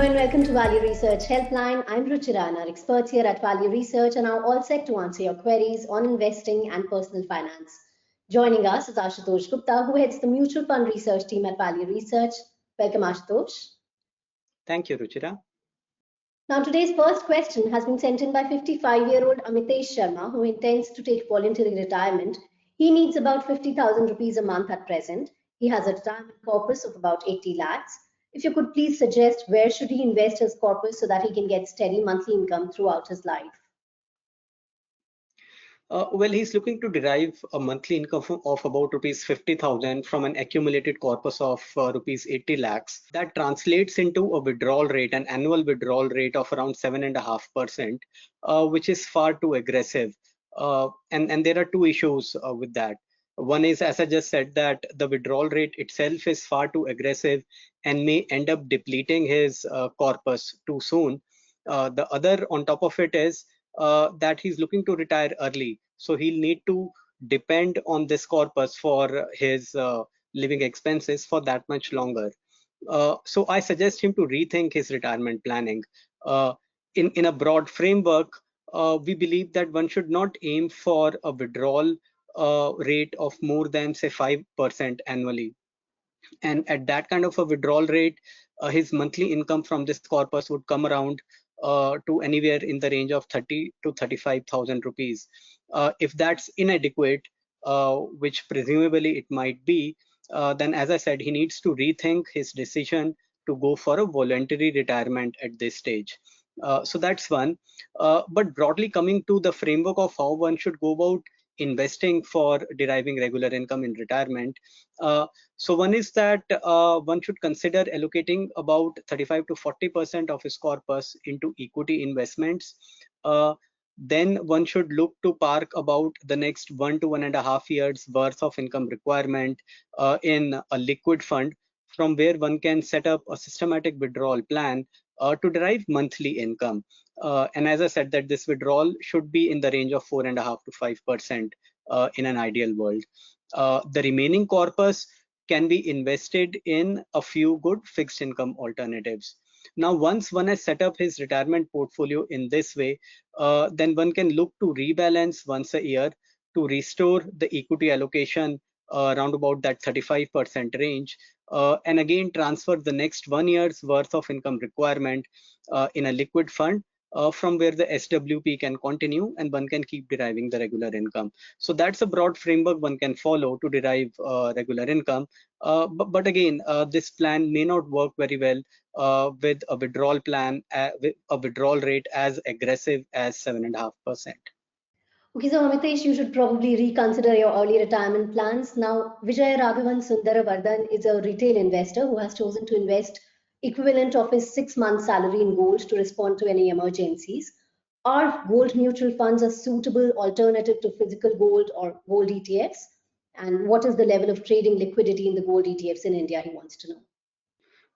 and welcome to Value Research Helpline. I'm Ruchira and our experts here at Value Research are now all set to answer your queries on investing and personal finance. Joining us is Ashutosh Gupta, who heads the mutual fund research team at Value Research. Welcome, Ashutosh. Thank you, Ruchira. Now, today's first question has been sent in by 55-year-old Amitesh Sharma, who intends to take voluntary retirement. He needs about 50,000 rupees a month at present. He has a retirement corpus of about 80 lakhs. If you could please suggest where should he invest his corpus so that he can get steady monthly income throughout his life? Well, he's looking to derive a monthly income of about rupees 50,000 from an accumulated corpus of rupees 80 lakhs. That translates into a withdrawal rate, an annual withdrawal rate of around 7.5%, which is far too aggressive. And there are two issues with that. One is, as I just said, that the withdrawal rate itself is far too aggressive and may end up depleting his corpus too soon. The other on top of it is that he's looking to retire early. So he'll need to depend on this corpus for his living expenses for that much longer. So I suggest him to rethink his retirement planning. In a broad framework, we believe that one should not aim for a withdrawal rate of more than, say, 5% annually. And at that kind of a withdrawal rate, his monthly income from this corpus would come around to anywhere in the range of 30 to 35,000 rupees. If that's inadequate, which presumably it might be, then as I said, he needs to rethink his decision to go for a voluntary retirement at this stage. So that's one. But broadly coming to the framework of how one should go about investing for deriving regular income in retirement. So one is that one should consider allocating about 35 to 40% of his corpus into equity investments. Then one should look to park about the next 1 to 1.5 years worth of income requirement in a liquid fund, from where one can set up a systematic withdrawal plan to derive monthly income. And as I said, that this withdrawal should be in the range of 4.5 to 5% in an ideal world. The remaining corpus can be invested in a few good fixed income alternatives. Now, once one has set up his retirement portfolio in this way, then one can look to rebalance once a year to restore the equity allocation around about that 35% range, and again transfer the next 1 year's worth of income requirement in a liquid fund, from where the SWP can continue and one can keep deriving the regular income. So that's a broad framework one can follow to derive regular income. But again, this plan may not work very well with a withdrawal plan, with a withdrawal rate as aggressive as 7.5%. Okay, so Amitesh, you should probably reconsider your early retirement plans. Now, Vijay Raghavan Sundaravardhan is a retail investor who has chosen to invest equivalent of his 6 months salary in gold to respond to any emergencies. Are gold mutual funds a suitable alternative to physical gold or gold ETFs? And what is the level of trading liquidity in the gold ETFs in India, he wants to know.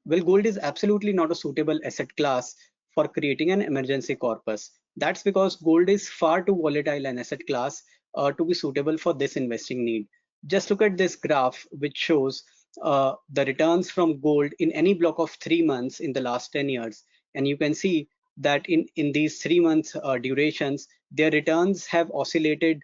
Well, gold is absolutely not a suitable asset class for creating an emergency corpus. That's because gold is far too volatile an asset class to be suitable for this investing need. Just look at this graph, which shows the returns from gold in any block of 3 months in the last 10 years. And you can see that in these 3 months durations, their returns have oscillated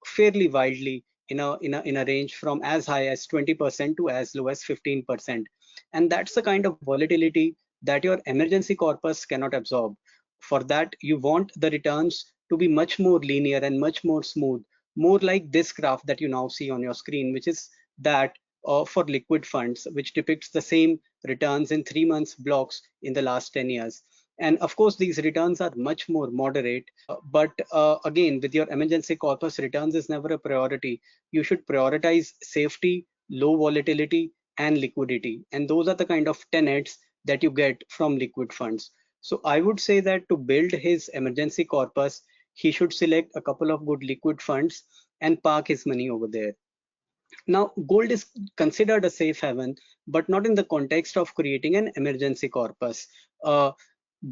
fairly wildly in a range from as high as 20% to as low as 15%. And that's the kind of volatility that your emergency corpus cannot absorb. For that, you want the returns to be much more linear and much more smooth, more like this graph that you now see on your screen, which is that for liquid funds, which depicts the same returns in 3 months blocks in the last 10 years. And of course, these returns are much more moderate. But again, with your emergency corpus, returns is never a priority. You should prioritize safety, low volatility, and liquidity. And those are the kind of tenets that you get from liquid funds. So I would say that to build his emergency corpus, he should select a couple of good liquid funds and park his money over there. Now, gold is considered a safe haven, but not in the context of creating an emergency corpus.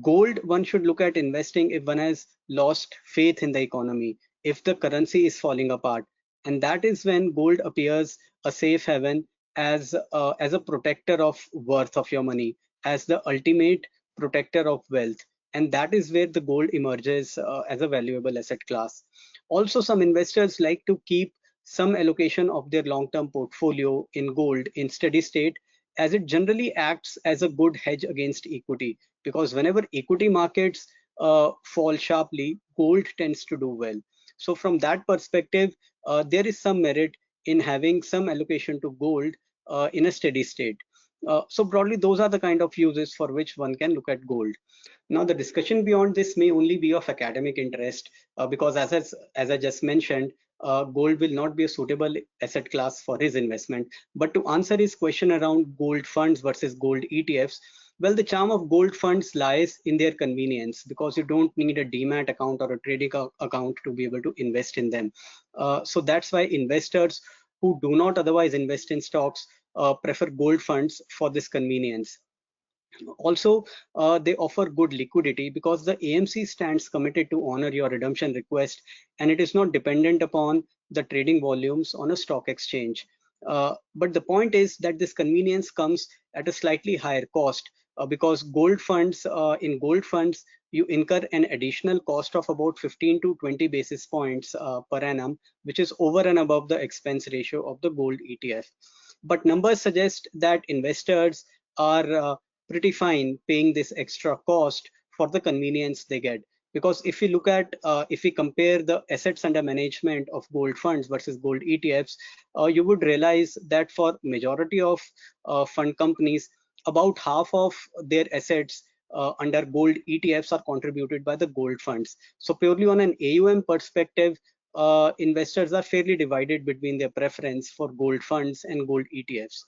Gold, one should look at investing if one has lost faith in the economy, if the currency is falling apart. And that is when gold appears a safe haven as a protector of worth of your money, as the ultimate protector of wealth, and that is where the gold emerges as a valuable asset class. Also, some investors like to keep some allocation of their long-term portfolio in gold in steady state, as it generally acts as a good hedge against equity, because whenever equity markets fall sharply, gold tends to do well. So from that perspective, there is some merit in having some allocation to gold in a steady state. So broadly, those are the kind of uses for which one can look at gold. Now, the discussion beyond this may only be of academic interest, because as I just mentioned, gold will not be a suitable asset class for his investment. But to answer his question around gold funds versus gold ETFs, well, the charm of gold funds lies in their convenience, because you don't need a demat account or a trading account to be able to invest in them. So that's why investors who do not otherwise invest in stocks prefer gold funds for this convenience. Also, they offer good liquidity because the AMC stands committed to honor your redemption request, and it is not dependent upon the trading volumes on a stock exchange. But the point is that this convenience comes at a slightly higher cost, because in gold funds, you incur an additional cost of about 15 to 20 basis points per annum, which is over and above the expense ratio of the gold ETF. But numbers suggest that investors are pretty fine paying this extra cost for the convenience they get. Because if we compare the assets under management of gold funds versus gold ETFs, you would realize that for majority of fund companies, about half of their assets under gold ETFs are contributed by the gold funds. So purely on an AUM perspective, investors are fairly divided between their preference for gold funds and gold ETFs.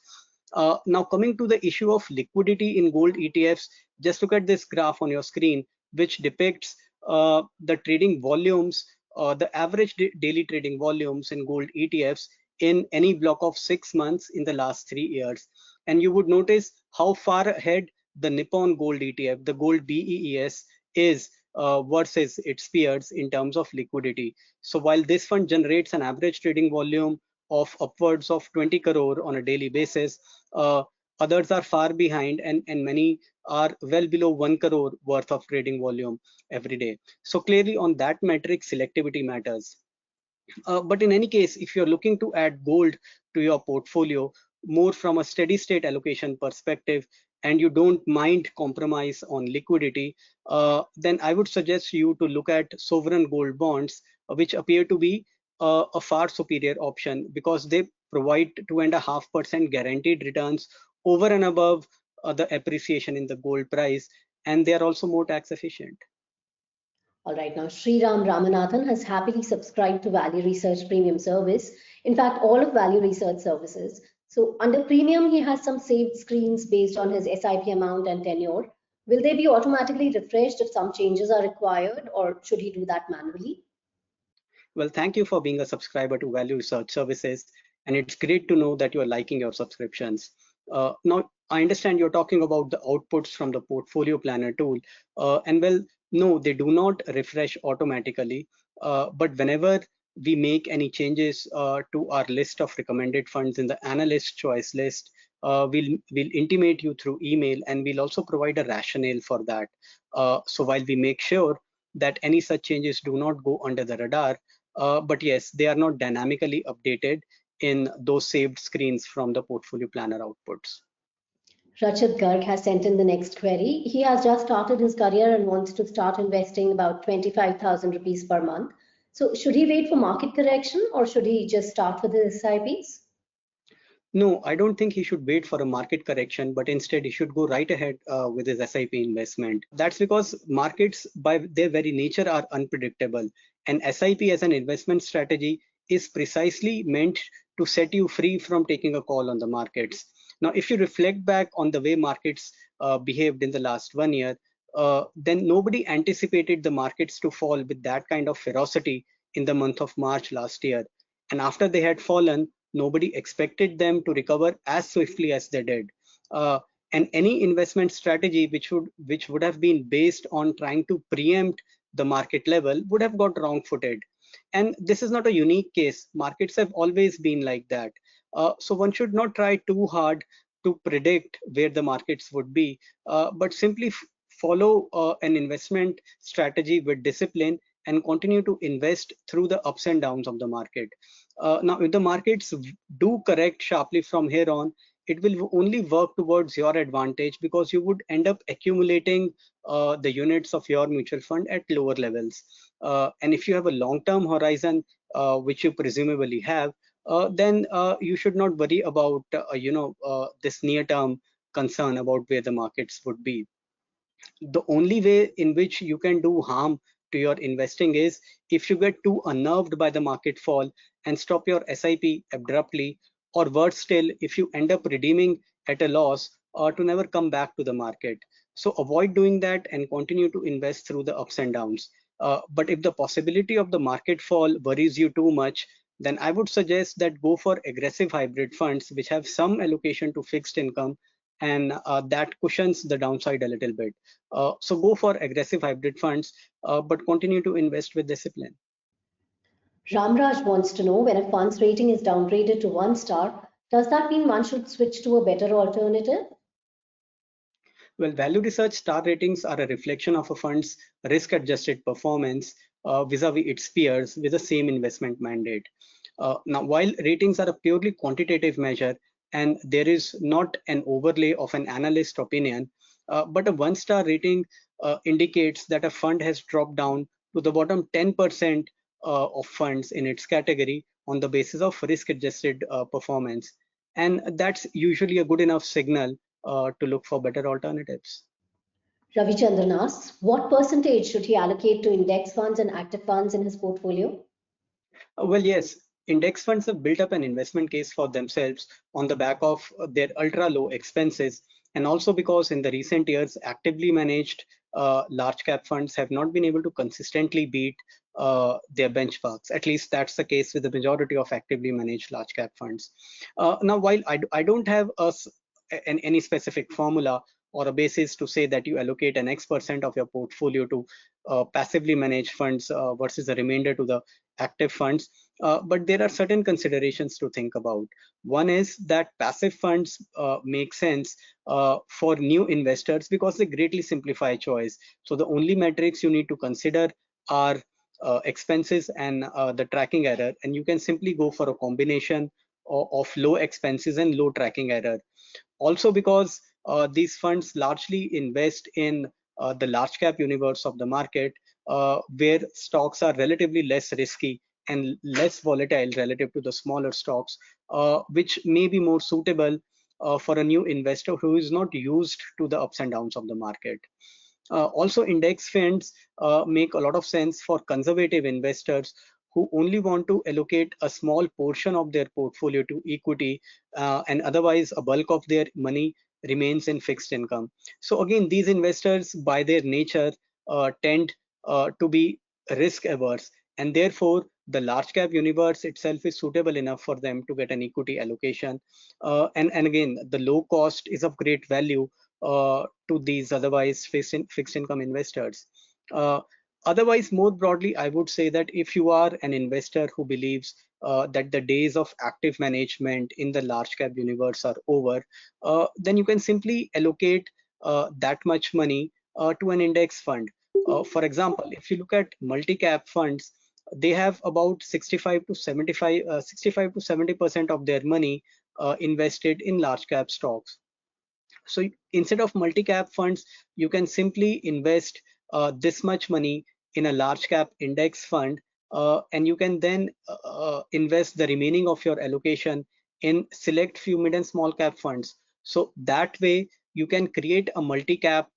Now, coming to the issue of liquidity in gold ETFs, just look at this graph on your screen, which depicts the trading volumes, the average daily trading volumes in gold ETFs in any block of 6 months in the last 3 years. And you would notice how far ahead the Nippon Gold ETF, the gold BEES, is versus its peers in terms of liquidity. So while this fund generates an average trading volume of upwards of 20 crore on a daily basis, uh, others are far behind, and many are well below 1 crore worth of trading volume every day. So clearly on that metric, selectivity matters. But in any case, if you're looking to add gold to your portfolio more from a steady state allocation perspective, and you don't mind compromise on liquidity, then I would suggest you to look at sovereign gold bonds, which appear to be a far superior option, because they provide 2.5% guaranteed returns over and above the appreciation in the gold price, and they are also more tax efficient. All right, now Sriram Ramanathan has happily subscribed to Value Research Premium Service. In fact, all of Value Research services. So under Premium, he has some saved screens based on his SIP amount and tenure. Will they be automatically refreshed if some changes are required, or should he do that manually? Well, thank you for being a subscriber to Value Research Services, and it's great to know that you are liking your subscriptions. Now, I understand you're talking about the outputs from the Portfolio Planner tool, and well, no, they do not refresh automatically, but whenever we make any changes to our list of recommended funds in the analyst choice list, we'll intimate you through email, and we'll also provide a rationale for that. So while we make sure that any such changes do not go under the radar, but yes, they are not dynamically updated in those saved screens from the Portfolio Planner outputs. Rachit Garg has sent in the next query. He has just started his career and wants to start investing about 25,000 rupees per month. So should he wait for market correction, or should he just start with his SIPs? No, I don't think he should wait for a market correction, but instead he should go right ahead with his SIP investment. That's because markets by their very nature are unpredictable, and SIP as an investment strategy is precisely meant to set you free from taking a call on the markets. Now, if you reflect back on the way markets behaved in the last 1 year, then nobody anticipated the markets to fall with that kind of ferocity in the month of March last year. And after they had fallen, nobody expected them to recover as swiftly as they did. Uh, and any investment strategy which would have been based on trying to preempt the market level would have got wrong-footed. And this is not a unique case. Markets have always been like that. So one should not try too hard to predict where the markets would be, but simply follow an investment strategy with discipline and continue to invest through the ups and downs of the market. Now, if the markets do correct sharply from here on, it will only work towards your advantage because you would end up accumulating the units of your mutual fund at lower levels. And if you have a long-term horizon, which you presumably have, then you should not worry about this near-term concern about where the markets would be. The only way in which you can do harm to your investing is if you get too unnerved by the market fall and stop your SIP abruptly, or worse still, if you end up redeeming at a loss or to never come back to the market. So avoid doing that and continue to invest through the ups and downs. But if the possibility of the market fall worries you too much, then I would suggest that go for aggressive hybrid funds which have some allocation to fixed income, and that cushions the downside a little bit. So go for aggressive hybrid funds, but continue to invest with discipline. Ramraj wants to know, when a fund's rating is downgraded to 1 star, does that mean one should switch to a better alternative? Well, value research star ratings are a reflection of a fund's risk-adjusted performance vis-a-vis its peers with the same investment mandate. Now, while ratings are a purely quantitative measure and there is not an overlay of an analyst opinion, but a 1 star rating indicates that a fund has dropped down to the bottom 10% of funds in its category on the basis of risk-adjusted performance. And that's usually a good enough signal to look for better alternatives. Ravichandran asks, what percentage should he allocate to index funds and active funds in his portfolio? Well, yes, index funds have built up an investment case for themselves on the back of their ultra low expenses, and also because in the recent years, actively managed large cap funds have not been able to consistently beat their benchmarks. At least that's the case with the majority of actively managed large cap funds. Now, while I don't have any specific formula or a basis to say that you allocate an X% of your portfolio to passively managed funds versus the remainder to the active funds, but there are certain considerations to think about. One is that passive funds make sense for new investors because they greatly simplify choice. So the only metrics you need to consider are expenses and the tracking error, and you can simply go for a combination of low expenses and low tracking error. Also because these funds largely invest in the large cap universe of the market, where stocks are relatively less risky and less volatile relative to the smaller stocks, which may be more suitable for a new investor who is not used to the ups and downs of the market. Also, index funds make a lot of sense for conservative investors who only want to allocate a small portion of their portfolio to equity, and otherwise a bulk of their money remains in fixed income. So again, these investors by their nature tend to be risk averse, and therefore the large cap universe itself is suitable enough for them to get an equity allocation. And again, the low cost is of great value to these otherwise fixed income investors. Otherwise, more broadly, I would say that if you are an investor who believes that the days of active management in the large cap universe are over, then you can simply allocate that much money to an index fund. For example, if you look at multi-cap funds, they have about 65 to 70% of their money invested in large cap stocks. So instead of multi-cap funds, you can simply invest this much money in a large cap index fund, and you can then invest the remaining of your allocation in select few mid and small cap funds. So that way you can create a multi-cap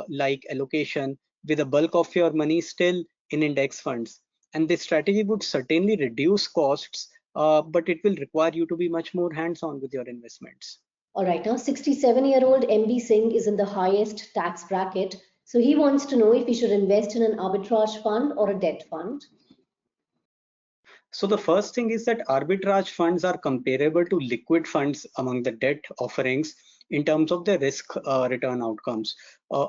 like allocation with a bulk of your money still in index funds. And this strategy would certainly reduce costs, but it will require you to be much more hands-on with your investments. All right, now 67-year-old MB Singh is in the highest tax bracket. So he wants to know if he should invest in an arbitrage fund or a debt fund. So the first thing is that arbitrage funds are comparable to liquid funds among the debt offerings in terms of the risk return outcomes.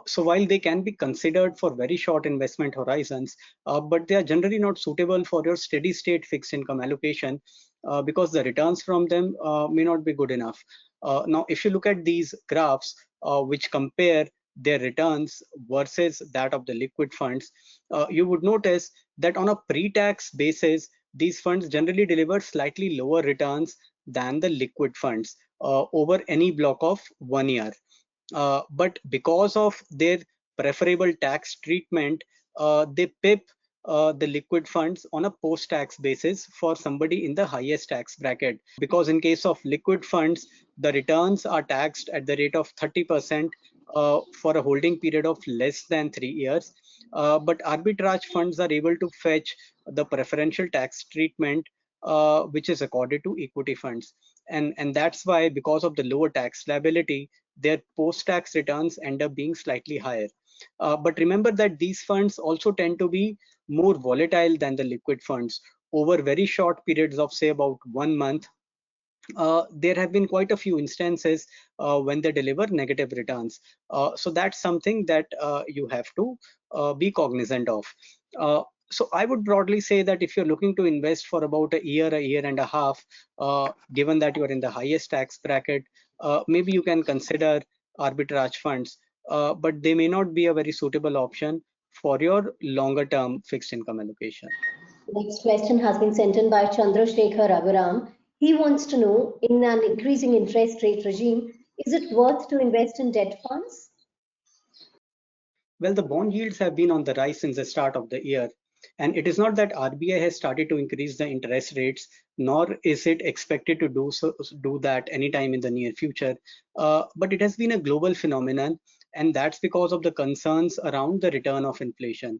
So while they can be considered for very short investment horizons, but they are generally not suitable for your steady state fixed income allocation because the returns from them may not be good enough. Now, if you look at these graphs which compare their returns versus that of the liquid funds, you would notice that on a pre-tax basis, these funds generally deliver slightly lower returns than the liquid funds over any block of 1 year. But because of their preferable tax treatment, they pip the liquid funds on a post-tax basis for somebody in the highest tax bracket. Because in case of liquid funds, the returns are taxed at the rate of 30% for a holding period of less than 3 years. But arbitrage funds are able to fetch the preferential tax treatment which is accorded to equity funds. And that's why, because of the lower tax liability, their post-tax returns end up being slightly higher. But remember that these funds also tend to be more volatile than the liquid funds. Over very short periods of, say, about 1 month, there have been quite a few instances when they deliver negative returns. So that's something that you have to be cognizant of. So I would broadly say that if you're looking to invest for about a year and a half, given that you're in the highest tax bracket, maybe you can consider arbitrage funds, but they may not be a very suitable option for your longer term fixed income allocation. Next question has been sent in by Chandrasekhar Raghuram. He wants to know, in an increasing interest rate regime, is it worth to invest in debt funds? Well, the bond yields have been on the rise since the start of the year. And it is not that RBI has started to increase the interest rates, nor is it expected to do that anytime in the near future. But it has been a global phenomenon, and that's because of the concerns around the return of inflation.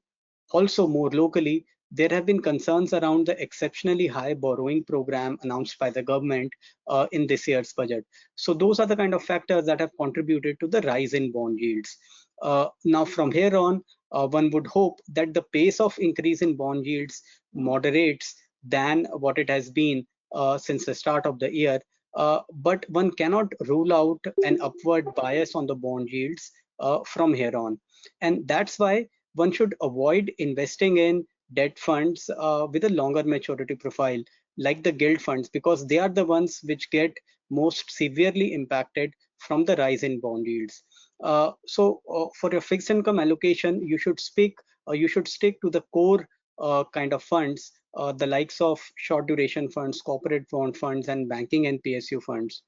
Also, more locally, there have been concerns around the exceptionally high borrowing program announced by the government in this year's budget. So those are the kind of factors that have contributed to the rise in bond yields. Now, from here on, one would hope that the pace of increase in bond yields moderates than what it has been since the start of the year. But one cannot rule out an upward bias on the bond yields from here on. And that's why one should avoid investing in debt funds with a longer maturity profile, like the gilt funds, because they are the ones which get most severely impacted from the rise in bond yields. So for your fixed income allocation, you should stick to the core kind of funds, the likes of short duration funds, corporate bond funds, and banking and PSU funds.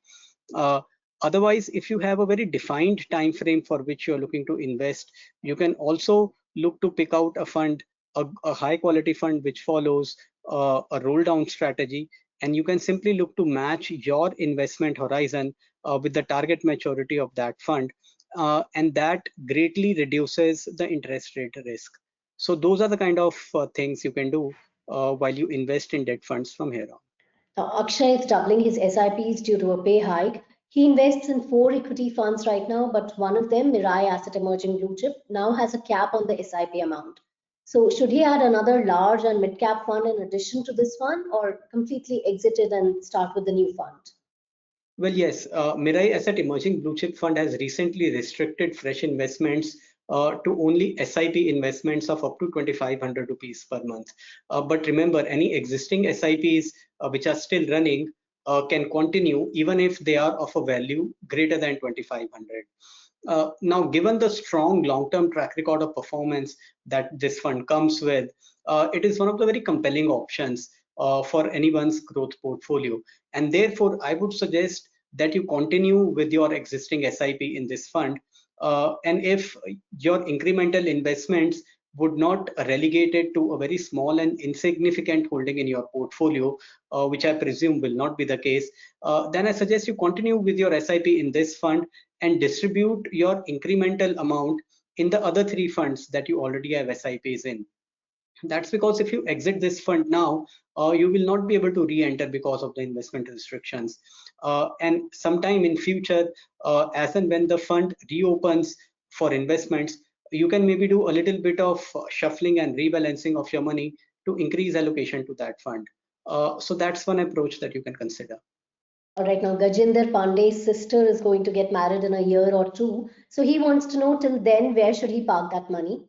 Uh, Otherwise, if you have a very defined time frame for which you're looking to invest, you can also look to pick out a fund, a high quality fund which follows a roll down strategy, and you can simply look to match your investment horizon with the target maturity of that fund, and that greatly reduces the interest rate risk. So those are the kind of things you can do while you invest in debt funds from here on. Akshay is doubling his SIPs due to a pay hike. He invests in 4 equity funds right now, but one of them, Mirai Asset Emerging Blue Chip, now has a cap on the SIP amount. So should he add another large and mid-cap fund in addition to this fund, or completely exit it and start with the new fund? Well, yes, Mirai Asset Emerging Blue Chip Fund has recently restricted fresh investments to only SIP investments of up to 2,500 rupees per month. But remember, any existing SIPs which are still running can continue even if they are of a value greater than 2,500. Now, given the strong long-term track record of performance that this fund comes with, it is one of the very compelling options for anyone's growth portfolio. And therefore, I would suggest that you continue with your existing SIP in this fund. And if your incremental investments would not relegate it to a very small and insignificant holding in your portfolio, which I presume will not be the case, then I suggest you continue with your SIP in this fund and distribute your incremental amount in the other three funds that you already have SIPs in. That's because if you exit this fund now, you will not be able to re-enter because of the investment restrictions. And sometime in future, as and when the fund reopens for investments, you can maybe do a little bit of shuffling and rebalancing of your money to increase allocation to that fund. So that's one approach that you can consider. All right, now Gajinder Pandey's sister is going to get married in a year or two. So he wants to know, till then, where should he park that money?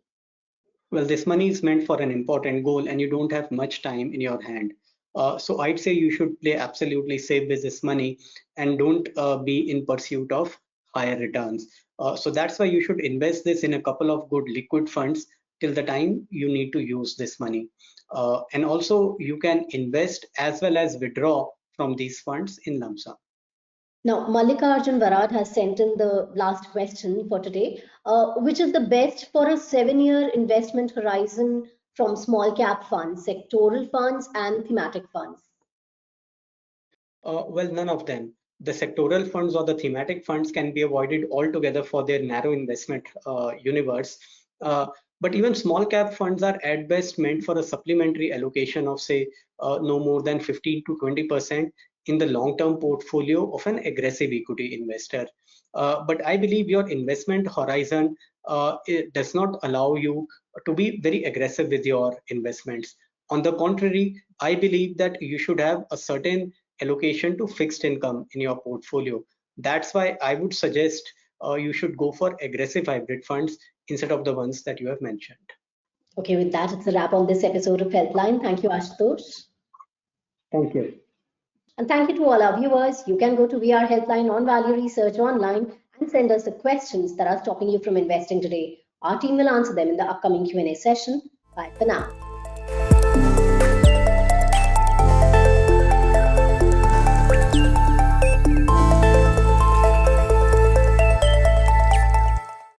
Well, this money is meant for an important goal and you don't have much time in your hand. So I'd say you should play absolutely safe with this money and don't be in pursuit of higher returns. So that's why you should invest this in a couple of good liquid funds till the time you need to use this money. And also you can invest as well as withdraw from these funds in lump sum. Now, Mallikarjun Varad has sent in the last question for today. Which is the best for a 7-year investment horizon from small cap funds, sectoral funds, and thematic funds? Well, none of them. The sectoral funds or the thematic funds can be avoided altogether for their narrow investment universe. But even small cap funds are at best meant for a supplementary allocation of, say, no more than 15 to 20% in the long-term portfolio of an aggressive equity investor. But I believe your investment horizon it does not allow you to be very aggressive with your investments. On the contrary, I believe that you should have a certain allocation to fixed income in your portfolio. That's why I would suggest you should go for aggressive hybrid funds instead of the ones that you have mentioned. Okay, with that, it's a wrap on this episode of Healthline. Thank you, Ashutosh. Thank you. And thank you to all our viewers. You can go to VR Healthline on Value Research online and send us the questions that are stopping you from investing today. Our team will answer them in the upcoming Q&A session. Bye for now.